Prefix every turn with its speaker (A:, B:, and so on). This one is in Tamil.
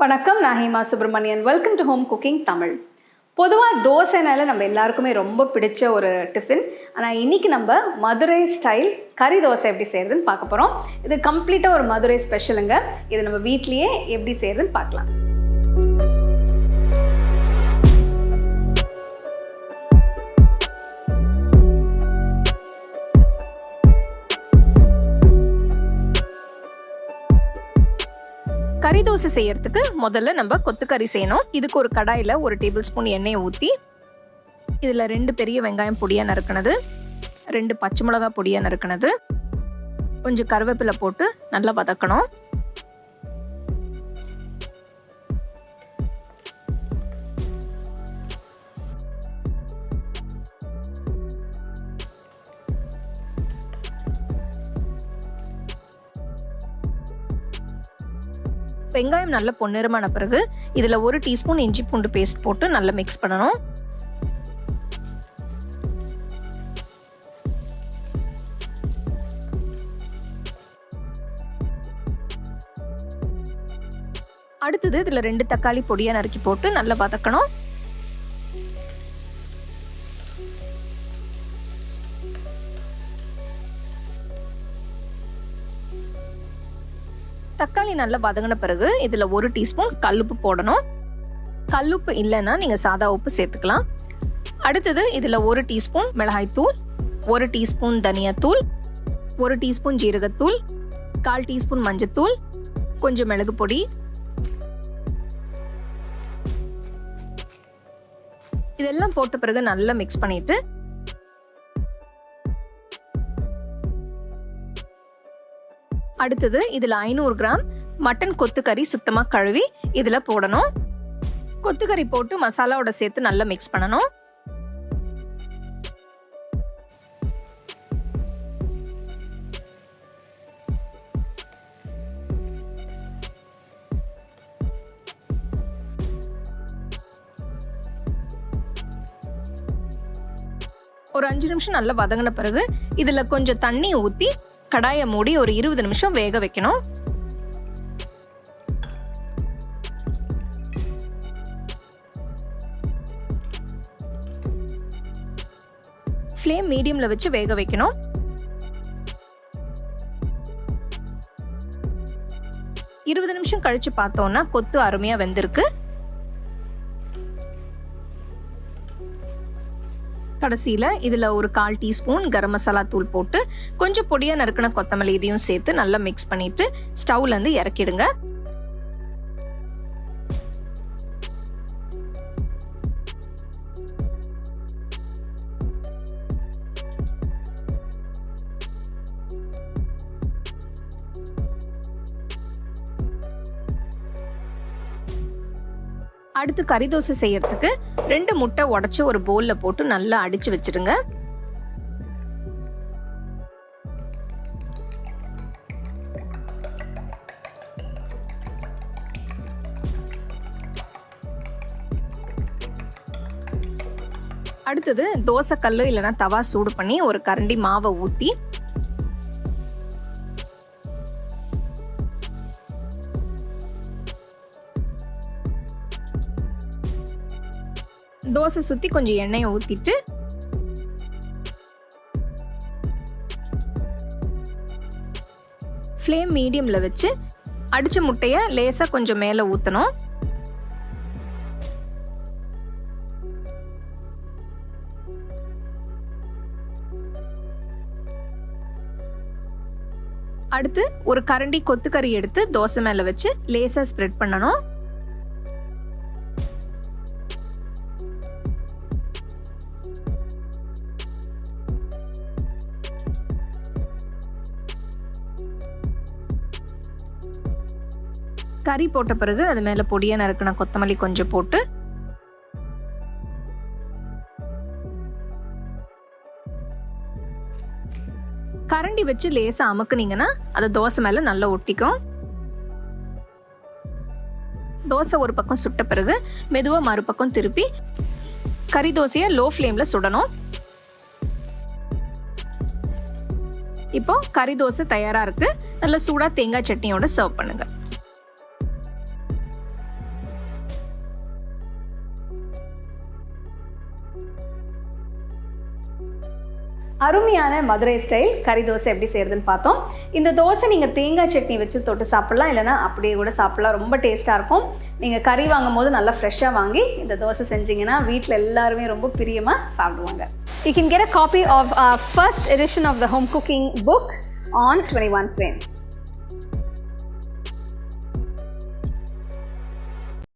A: வணக்கம், நான் Hema Subramanian. Welcome to home cooking Tamil. பொதுவாக தோசைனால நம்ம எல்லாருக்குமே ரொம்ப பிடிச்ச ஒரு டிஃபின். ஆனால் இன்னைக்கு நம்ம மதுரை ஸ்டைல் கறி தோசை எப்படி செய்யறதுன்னு பார்க்க போகிறோம். இது கம்ப்ளீட்டாக ஒரு மதுரை ஸ்பெஷலுங்க. இது நம்ம வீட்லேயே எப்படி செய்யறதுன்னு பார்க்கலாம். கறி தோசை செய்யறதுக்கு முதல்ல நம்ம கொத்துக்கறி செய்யணும். இதுக்கு ஒரு கடாயில் 1 டேபிள் ஸ்பூன் எண்ணெயை ஊற்றி இதில் 2 பெரிய வெங்காயம் பொடியாக நறுக்கினது, 2 பச்சை மிளகாய் பொடியாக நறுக்கினது, கொஞ்சம் கருவேப்பிலை போட்டு நல்லா வதக்கணும். வெங்காயம் நல்ல பொன்னிறமான பிறகு இதில் 1 டீஸ்பூன் இஞ்சி பூண்டு பேஸ்ட் போட்டு நல்லா மிக்ஸ் பண்ணணும். அடுத்தது இதில் 2 தக்காளி பொடியாக நறுக்கி போட்டு நல்லா வதக்கணும். தக்காளி நல்லா வதங்கின பிறகு இதில் 1 டீஸ்பூன் கல்லுப்பு போடணும். கல்லுப்பு இல்லைன்னா நீங்கள் சாதா உப்பு சேர்த்துக்கலாம். அடுத்தது இதில் 1 டீஸ்பூன் மிளகாய்த்தூள், 1 டீஸ்பூன் தனியாத்தூள், 1 டீஸ்பூன் ஜீரகத்தூள், 1/4 டீஸ்பூன் மஞ்சத்தூள், கொஞ்சம் மிளகு பொடி, இதெல்லாம் போட்ட பிறகு நல்லா மிக்ஸ் பண்ணிட்டு அடுத்தது இதில் 500 கிராம் மட்டன் கொத்துக்கறி சுத்தமாக கழுவி இதில் போடணும். கொத்துக்கறி போட்டு மசாலாவோட சேர்த்து நல்லா மிக்ஸ் பண்ணணும். ஒரு 5 நிமிஷம் நல்லா வதங்கின பிறகு இதில் கொஞ்சம் தண்ணி ஊற்றி கடாயை மூடி ஒரு 20 நிமிஷம் வேக வைக்கணும். ஃப்ளேம் மீடியம்ல வச்சு வேக வைக்கணும். இருபது நிமிஷம் கழிச்சு பார்த்தோம்னா கொத்து அருமையா வெந்திருக்கு. கடைசியில் இதில் ஒரு 1/4 டீஸ்பூன் கரம் மசாலா தூள் போட்டு கொஞ்சம் பொடியாக நறுக்கின கொத்தமல்லி இதையும் சேர்த்து நல்லா மிக்ஸ் பண்ணிட்டு ஸ்டவ்லேருந்து இறக்கிடுங்க. அடுத்து கறி தோசை செய்யறதுக்கு 2 முட்டை உடைச்சு ஒரு பவுல்ல போட்டு நல்லா அடிச்சு வச்சிடுங்க. அடுத்தது தோசை கல்லு இல்லைன்னா தவா சூடு பண்ணி ஒரு கரண்டி மாவை ஊற்றி தோசை சுத்தி கொஞ்சம் எண்ணெயை ஊத்திட்டு ஃப்ளேம் மீடியம்ல வச்சு அடிச்ச முட்டைய லேசா கொஞ்சம் மேல ஊத்தணும். அடுத்து ஒரு கரண்டி கொத்துக்கறி எடுத்து தோசை மேல வச்சு லேசா ஸ்ப்ரெட் பண்ணணும். கறி போட்ட பிறகு அது மேல பொடியா நறுக்கின கொத்தமல்லி கொஞ்சம் போட்டு கரண்டி வச்சு லேசா அமுக்குனீங்கன்னா அது தோசை மேல நல்லா ஒட்டிக்கும். தோசை ஒரு பக்கம் சுட்ட பிறகு மெதுவா மறுபக்கம் திருப்பி கறி தோசையை லோ ஃப்ளேம்ல சுடணும். இப்போ கறி தோசை தயாரா இருக்கு. நல்ல சூடா தேங்காய் சட்னியோட சர்வ் பண்ணுங்க. அருமையான மதுரை ஸ்டைல் கறி தோசை எப்படி செய்கிறதுன்னு பார்த்தோம். இந்த தோசை நீங்கள் தேங்காய் சட்னி வச்சு தொட்டு சாப்பிட்லாம், இல்லைனா அப்படியே கூட சாப்பிட்லாம். ரொம்ப டேஸ்ட்டாக இருக்கும். நீங்கள் கறி வாங்கும் போது நல்லா ஃப்ரெஷ்ஷாக வாங்கி இந்த தோசை செஞ்சிங்கன்னா வீட்டில் எல்லாருமே ரொம்ப பிரியமாக சாப்பிடுவாங்க. You can get a copy of our first edition of the home cooking book on 21 frames.